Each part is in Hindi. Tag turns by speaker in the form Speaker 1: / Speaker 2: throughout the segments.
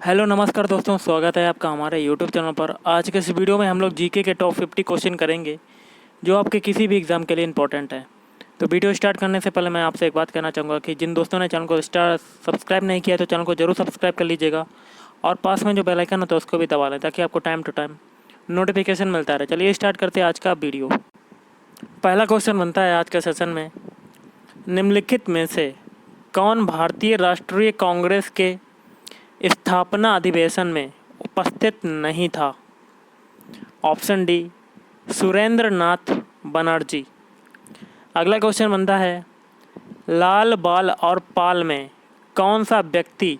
Speaker 1: हेलो नमस्कार दोस्तों, स्वागत है आपका हमारे यूट्यूब चैनल पर। आज के इस वीडियो में हम लोग जीके के टॉप 50 क्वेश्चन करेंगे जो आपके किसी भी एग्ज़ाम के लिए इंपॉर्टेंट है। तो वीडियो स्टार्ट करने से पहले मैं आपसे एक बात कहना चाहूँगा कि जिन दोस्तों ने चैनल को सब्सक्राइब नहीं किया तो चैनल को जरूर सब्सक्राइब कर लीजिएगा और पास में जो बेल आइकन होता है उसको भी दबा लें ताकि आपको टाइम टू टाइम नोटिफिकेशन मिलता रहे। चलिए स्टार्ट करते हैं आज का वीडियो। पहला क्वेश्चन बनता है आज के सेशन में, निम्नलिखित में से कौन भारतीय राष्ट्रीय कांग्रेस के स्थापना अधिवेशन में उपस्थित नहीं था? ऑप्शन डी, सुरेंद्र नाथ बनर्जी। अगला क्वेश्चन बनता है, लाल बाल और पाल में कौन सा व्यक्ति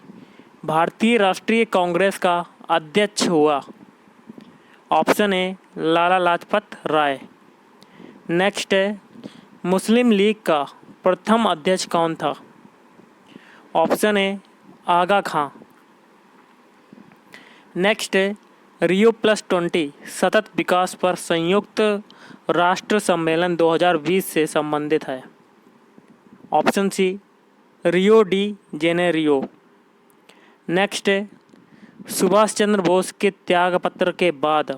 Speaker 1: भारतीय राष्ट्रीय कांग्रेस का अध्यक्ष हुआ? Option A, Lala Lajpat Rai. Next है, मुस्लिम लीग का प्रथम अध्यक्ष कौन था? Option A, Agha Khan. Next है, रियो+20 सतत विकास पर संयुक्त राष्ट्र सम्मेलन 2020 से संबंधित है। Option C, Rio de Janeiro. Next है, सुभाष चंद्र बोस के त्यागपत्र के बाद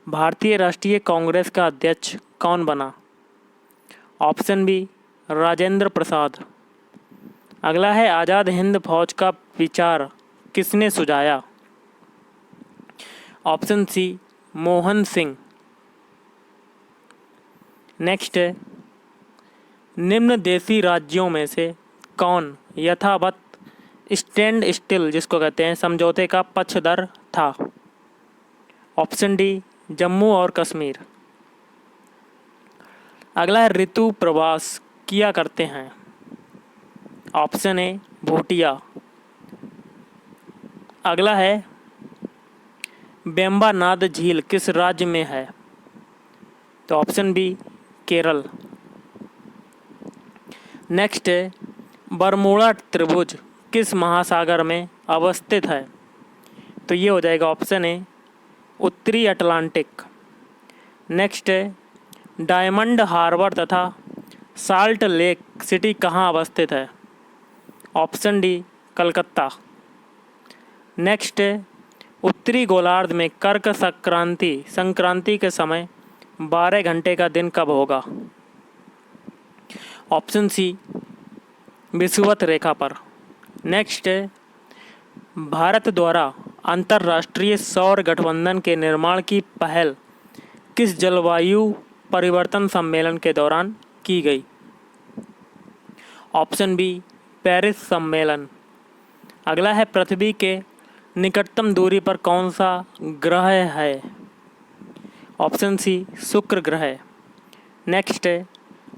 Speaker 1: भारतीय राष्ट्रीय कांग्रेस का अध्यक्ष कौन बना? Option B, Rajendra Prasad. अगला है, आज़ाद हिंद फौज का विचार किसने सुझाया? Option C, Mohan Singh. Next है, निम्न देशी राज्यों में से कौन यथावत स्टैंड स्टिल जिसको कहते हैं समझौते का पक्षधर था? ऑप्शन डी, जम्मू और कश्मीर। अगला है, ऋतु प्रवास किया करते हैं? Option A, Bhutia. अगला है, वेम्बनाड झील किस राज्य में है? तो ऑप्शन बी, केरल। नेक्स्ट है, बरमूडा त्रिभुज किस महासागर में अवस्थित है? तो ये हो जाएगा ऑप्शन ए, उत्तरी अटलांटिक। नेक्स्ट है, डायमंड हार्बर तथा साल्ट लेक सिटी कहाँ अवस्थित है? Option D, Calcutta. नेक्स्ट है, उत्तरी गोलार्ध में कर्क संक्रांति के समय 12 घंटे का दिन कब होगा? ऑप्शन सी, विषुवत रेखा पर। नेक्स्ट है, भारत द्वारा अंतर्राष्ट्रीय सौर गठबंधन के निर्माण की पहल किस जलवायु परिवर्तन सम्मेलन के दौरान की गई? ऑप्शन बी, पेरिस सम्मेलन। अगला है, पृथ्वी के निकटतम दूरी पर कौन सा ग्रह है? ऑप्शन सी, शुक्र ग्रह। नेक्स्ट है,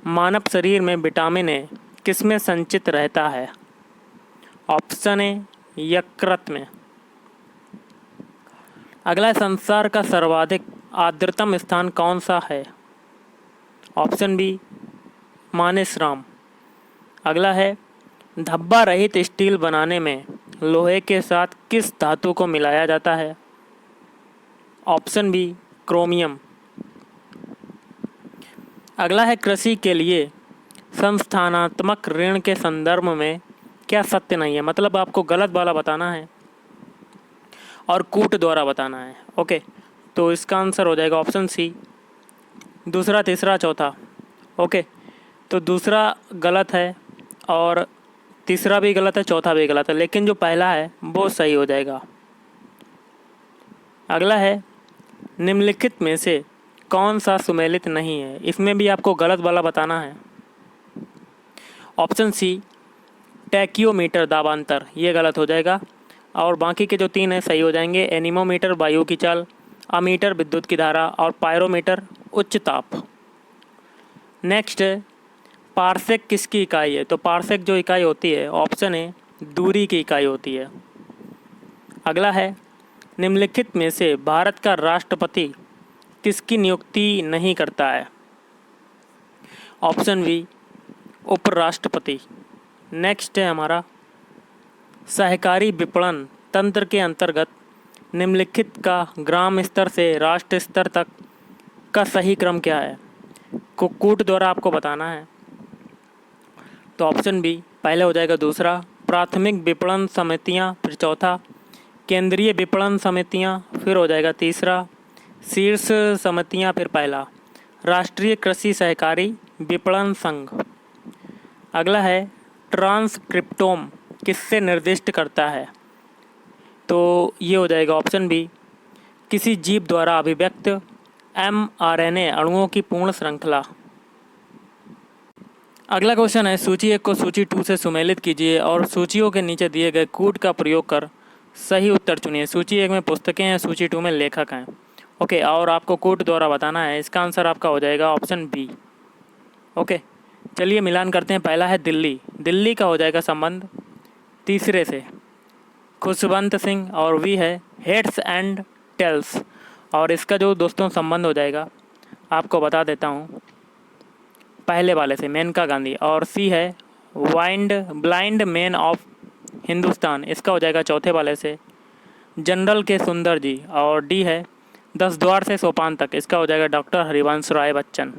Speaker 1: मानव शरीर में विटामिन ए किसमें संचित रहता है? ऑप्शन ए, यकृत में। अगला है, संसार का सर्वाधिक आर्द्रतम स्थान कौन सा है? ऑप्शन बी, मानेसराम। अगला है, धब्बा रहित स्टील बनाने में लोहे के साथ किस धातु को मिलाया जाता है? Option B, chromium. अगला है, कृषि के लिए संस्थानात्मक ऋण के संदर्भ में क्या सत्य नहीं है? मतलब आपको गलत वाला बताना है और कूट द्वारा बताना है। ओके, तो इसका आंसर हो जाएगा ऑप्शन सी, दूसरा, तीसरा, चौथा। ओके, तो दूसरा गलत है और तीसरा भी गलत है, चौथा भी गलत है, लेकिन जो पहला है वो सही हो जाएगा। अगला है, निम्नलिखित में से कौन सा सुमेलित नहीं है? इसमें भी आपको गलत वाला बताना है। ऑप्शन सी, टैकियोमीटर दाबांतर, ये गलत हो जाएगा और बाकी के जो 3 है सही हो जाएंगे। एनीमोमीटर वायु की चाल, अमीटर विद्युत की धारा और पायरोमीटर उच्च ताप। नेक्स्ट है, पार्सेक किसकी इकाई है? तो पार्सेक जो इकाई होती है, ऑप्शन ए, दूरी की इकाई होती है। अगला है, निम्नलिखित में से भारत का राष्ट्रपति किसकी नियुक्ति नहीं करता है? ऑप्शन बी, उपराष्ट्रपति। नेक्स्ट है हमारा, सहकारी विपणन तंत्र के अंतर्गत निम्नलिखित का ग्राम स्तर से राष्ट्र स्तर तक का सही क्रम क्या है? कूट द्वारा आपको बताना है। तो ऑप्शन बी पहले हो जाएगा, दूसरा प्राथमिक विपणन समितियां, फिर चौथा केंद्रीय विपणन समितियां, फिर हो जाएगा तीसरा शीर्ष समितियां, फिर पहला राष्ट्रीय कृषि सहकारी विपणन संघ। अगला है ट्रांसक्रिप्टोम किससे निर्दिष्ट करता है? तो ये हो जाएगा ऑप्शन बी, किसी जीव द्वारा अभिव्यक्त mRNA अणुओं की पूर्ण श्रृंखला। अगला क्वेश्चन है, सूची 1 को सूची 2 से सुमेलित कीजिए और सूचियों के नीचे दिए गए कूट का प्रयोग कर सही उत्तर चुनिए। सूची 1 में पुस्तकें हैं, सूची 2 में लेखक हैं। ओके, और आपको कूट द्वारा बताना है। इसका आंसर आपका हो जाएगा ऑप्शन बी। ओके, चलिए मिलान करते हैं। पहला है दिल्ली, दिल्ली का हो जाएगा संबंध तीसरे से खुशवंत सिंह, और वी है हेड्स एंड टेल्स, और इसका जो दोस्तों संबंध हो जाएगा आपको बता देता हूँ, पहले वाले से मेनका गांधी, और सी है ब्लाइंड मैन ऑफ हिंदुस्तान, इसका हो जाएगा चौथे वाले से जनरल के सुंदर जी, और डी है 10 द्वार से सोपान तक, इसका हो जाएगा डॉक्टर हरिवंश राय बच्चन।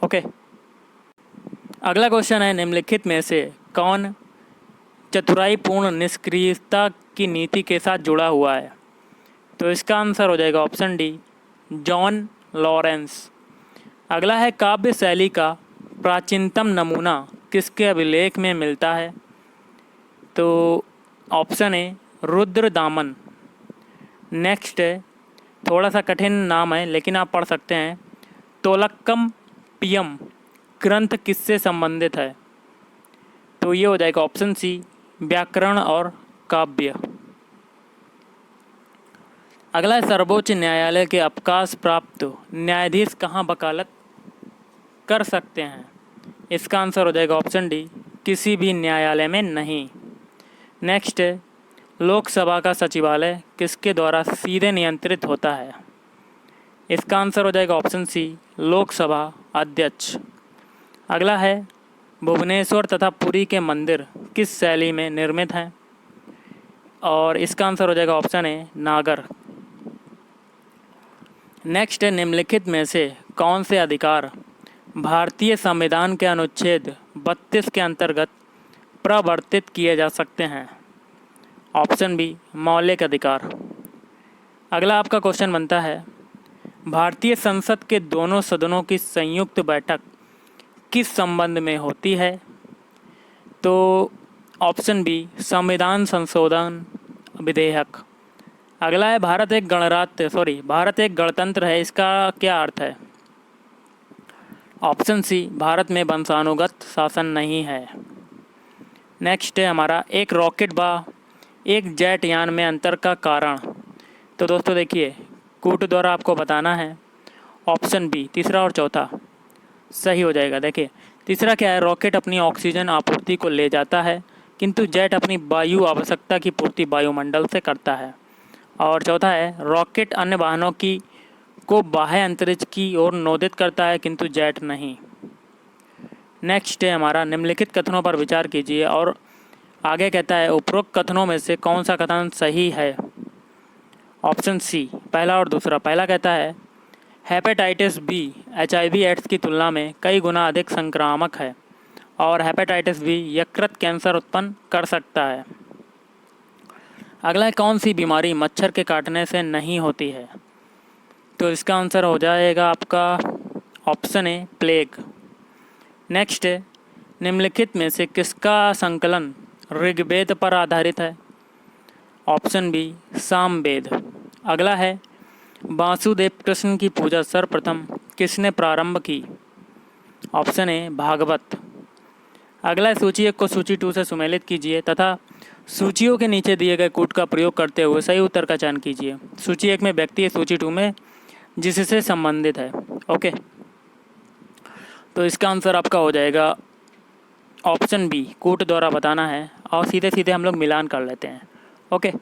Speaker 1: ओके, अगला क्वेश्चन है, निम्नलिखित में से कौन चतुराईपूर्ण निष्क्रियता की नीति के साथ जुड़ा हुआ है? तो इसका आंसर हो जाएगा ऑप्शन डी, जॉन लॉरेंस। अगला है, काव्य शैली का प्राचीनतम नमूना किसके अभिलेख में मिलता है? तो ऑप्शन ए रुद्रदामन। नेक्स्ट है, थोड़ा सा कठिन नाम है लेकिन आप पढ़ सकते हैं, तोलक्कम पियम ग्रंथ किससे संबंधित है? तो ये हो जाएगा ऑप्शन सी, व्याकरण और काव्य। अगला है, सर्वोच्च न्यायालय के अवकाश प्राप्त न्यायाधीश कहाँ वकालत कर सकते हैं? इसका आंसर हो जाएगा ऑप्शन डी, किसी भी न्यायालय में नहीं। नेक्स्ट है, लोकसभा का सचिवालय किसके द्वारा सीधे नियंत्रित होता है? इसका आंसर हो जाएगा ऑप्शन सी, लोकसभा अध्यक्ष। अगला है, भुवनेश्वर तथा पुरी के मंदिर किस शैली में निर्मित हैं? और इसका आंसर हो जाएगा ऑप्शन ए, नागर। नेक्स्ट है, निम्नलिखित में से कौन से अधिकार भारतीय संविधान के अनुच्छेद 32 के अंतर्गत प्रवर्तित किए जा सकते हैं? ऑप्शन बी, मौलिक अधिकार। अगला आपका क्वेश्चन बनता है, भारतीय संसद के दोनों सदनों की संयुक्त बैठक किस संबंध में होती है? तो ऑप्शन बी, संविधान संशोधन विधेयक। अगला है, भारत एक गणतंत्र है, इसका क्या अर्थ है? ऑप्शन सी, भारत में वंशानुगत शासन नहीं है। नेक्स्ट है हमारा, एक रॉकेट व एक जेट यान में अंतर का कारण। तो दोस्तों देखिए, कूट द्वारा आपको बताना है। ऑप्शन बी, तीसरा और चौथा सही हो जाएगा। देखिए, तीसरा क्या है, रॉकेट अपनी ऑक्सीजन आपूर्ति को ले जाता है किंतु जेट अपनी वायु आवश्यकता की पूर्ति वायुमंडल से करता है। और चौथा है, रॉकेट अन्य वाहनों को बाह्य अंतरिक्ष की ओर नोदित करता है किंतु जेट नहीं। नेक्स्ट है हमारा, निम्नलिखित कथनों पर विचार कीजिए और आगे कहता है, उपरोक्त कथनों में से कौन सा कथन सही है? ऑप्शन सी, पहला और दूसरा। पहला कहता है, हेपेटाइटिस बी HIV एड्स की तुलना में कई गुना अधिक संक्रामक है और हेपेटाइटिस बी यकृत कैंसर उत्पन्न कर सकता है। अगला है, कौन सी बीमारी मच्छर के काटने से नहीं होती है? तो इसका आंसर हो जाएगा आपका ऑप्शन ए, प्लेग। नेक्स्ट है, निम्नलिखित में से किसका संकलन ऋग्वेद पर आधारित है? Option B, Samaveda. अगला है, वासुदेव कृष्ण की पूजा सर्वप्रथम किसने प्रारंभ की? Option A, Bhagwat. अगला है, सूची 1 को सूची 2 से सुमेलित कीजिए तथा सूचियों के नीचे दिए गए कूट का प्रयोग करते हुए सही उत्तर का चयन कीजिए। सूची 1 में व्यक्ति है, सूची 2 में जिससे संबंधित है। ओके, तो इसका आंसर आपका हो जाएगा ऑप्शन बी, कूट द्वारा बताना है और सीधे सीधे हम लोग मिलान कर लेते हैं। ओके,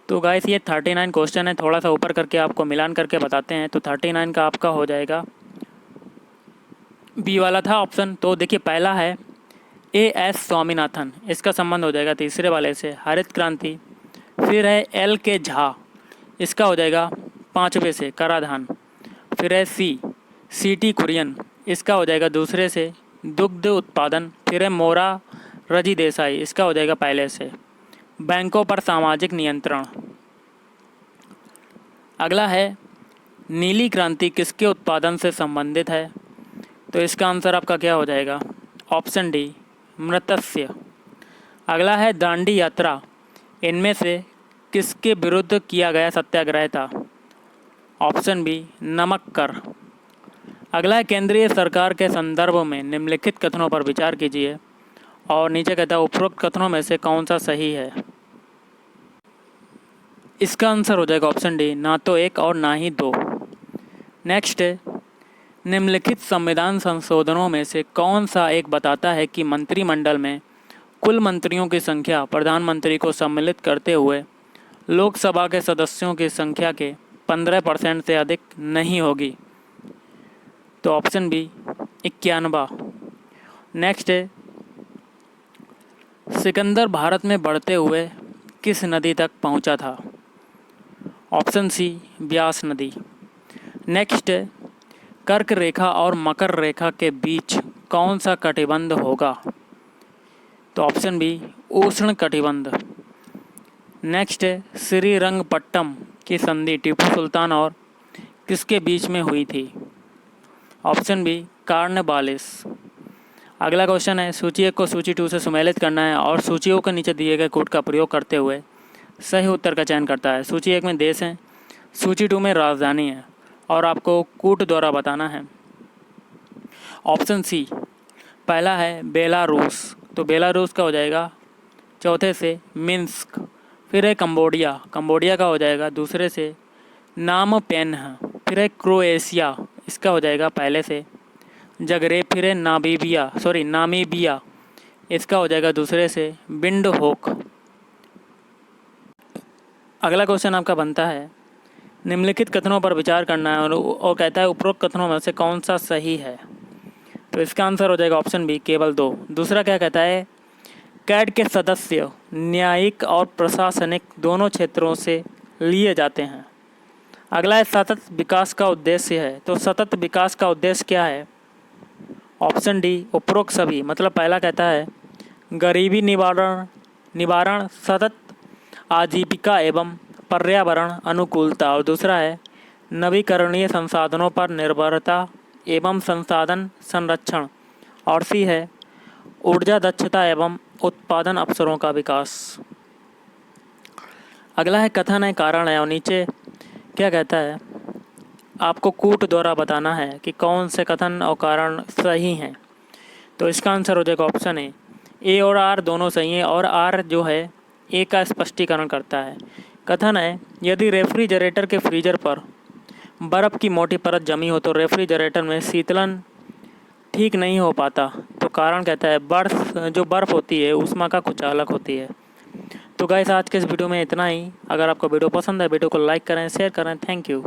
Speaker 1: तो गाइस ये 39 क्वेश्चन है, थोड़ा सा ऊपर करके आपको मिलान करके बताते हैं। तो 39 का आपका हो जाएगा बी वाला था ऑप्शन। तो देखिए, पहला है AS स्वामीनाथन, इसका संबंध हो जाएगा तीसरे वाले से, हरित क्रांति। फिर है LK झा, इसका हो जाएगा 5वें से, कराधान। फिर है CT कुरियन, इसका हो जाएगा दूसरे से, दुग्ध उत्पादन। फिर है मोरा रजी देसाई, इसका हो जाएगा पहले से, बैंकों पर सामाजिक नियंत्रण। अगला है नीली क्रांति किसके उत्पादन से संबंधित है? तो इसका आंसर आपका क्या हो जाएगा? ऑप्शन डी, मृत्स्य। अगला है दांडी यात्रा इनमें से किसके विरुद्ध किया गया सत्याग्रह था? ऑप्शन बी, नमक कर। अगला है केंद्रीय सरकार के संदर्भ में निम्नलिखित कथनों पर विचार कीजिए और नीचे कहता है उपरोक्त कथनों में से कौन सा सही है? इसका आंसर हो जाएगा ऑप्शन डी, ना तो एक और ना ही दो। नेक्स्ट है निम्नलिखित संविधान संशोधनों में से कौन सा एक बताता है कि मंत्रिमंडल में कुल मंत्रियों की संख्या प्रधानमंत्री को सम्मिलित करते हुए लोकसभा के सदस्यों की संख्या के 15% से अधिक नहीं होगी? तो ऑप्शन बी, 91। नेक्स्ट है सिकंदर भारत में बढ़ते हुए किस नदी तक पहुंचा था? ऑप्शन सी, ब्यास नदी। नेक्स्ट है कर्क रेखा और मकर रेखा के बीच कौन सा कटिबंध होगा? तो ऑप्शन बी, उष्ण कटिबंध। नेक्स्ट है श्रीरंगपट्टम की संधि टीपू सुल्तान और किसके बीच में हुई थी? Option B, Cornwallis. अगला क्वेश्चन है सूची 1 को सूची 2 से सुमेलित करना है और सूचियों के नीचे दिए गए कोड का प्रयोग करते हुए सही उत्तर का चयन करता है। सूची 1 में देश है, सूची 2 में राजधानी है और आपको कूट द्वारा बताना है। ऑप्शन सी, पहला है बेलारूस, तो बेलारूस का हो जाएगा चौथे से मिन्स्क। फिर है कंबोडिया, कंबोडिया का हो जाएगा दूसरे से नाम पेन है। फिर है क्रोएशिया, इसका हो जाएगा पहले से जगरेब। फिर है नामीबिया, इसका हो जाएगा दूसरे से विंडहोक। अगला क्वेश्चन आपका बनता है निम्नलिखित कथनों पर विचार करना है और कहता है उपरोक्त कथनों में से कौन सा सही है? तो इसका आंसर हो जाएगा ऑप्शन बी, केवल 2। दूसरा क्या कहता है कैड के सदस्य न्यायिक और प्रशासनिक दोनों क्षेत्रों से लिए जाते हैं। अगला है सतत विकास का उद्देश्य है, तो सतत विकास का उद्देश्य क्या है? ऑप्शन डी, उपरोक्त सभी। मतलब पहला कहता है गरीबी निवारण सतत आजीविका एवं पर्यावरण अनुकूलता, और दूसरा है नवीकरणीय संसाधनों पर निर्भरता एवं संसाधन संरक्षण, और सी है ऊर्जा दक्षता एवं उत्पादन अवसरों का विकास। अगला है कथन है कारण है और नीचे क्या कहता है आपको कूट द्वारा बताना है कि कौन से कथन और कारण सही हैं। तो इसका आंसर हो जाएगा ऑप्शन ए और आर दोनों सही हैं और आर जो है ए का स्पष्टीकरण करता है। कथन है यदि रेफ्रिजरेटर के फ्रीजर पर बर्फ़ की मोटी परत जमी हो तो रेफ्रिजरेटर में शीतलन ठीक नहीं हो पाता। तो कारण कहता है जो बर्फ़ होती है ऊष्मा का कुछ अलग होती है। तो गाइस आज के इस वीडियो में इतना ही। अगर आपको वीडियो पसंद है वीडियो को लाइक करें, शेयर करें। Thank you.